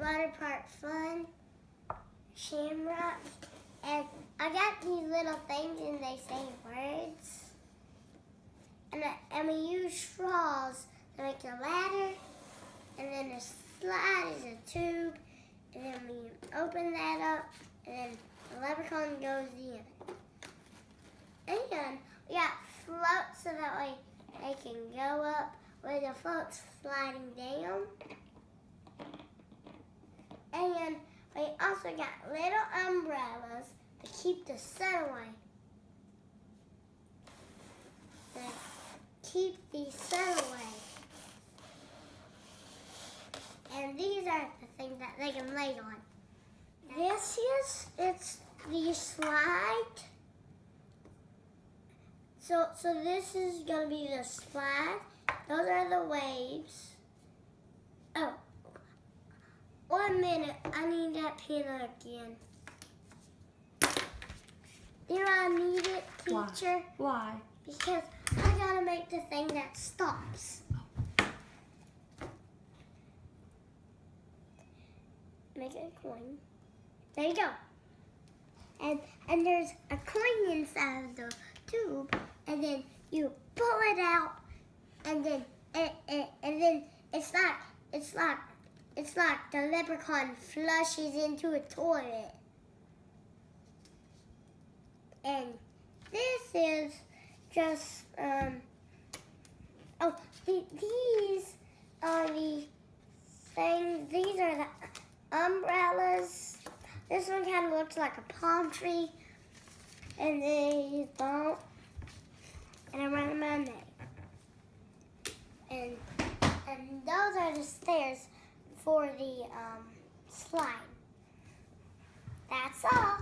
Water park fun, shamrock, and I got these little things and they say words. And we use straws to make a ladder, and then the slide is a tube, and then we open that up, and then the leprechaun goes in. And we got floats so that way they can go up with the floats sliding down. And we also got little umbrellas to keep the sun away. To keep the sun away. And these are the things that they can lay on. It's the slide. So this is gonna be the slide. Those are the waves. Oh. 1 minute, I need that pen again. You know I need it, teacher? Why? Because I gotta make the thing that stops. Make it a coin. There you go. And there's a coin inside of the tube, and then you pull it out, and then it's like the leprechaun flushes into a toilet. And this is just, these are the things, these are the umbrellas. This one kind of looks like a palm tree. And these don't. And around my neck. And those are the stairs for the slide. That's all.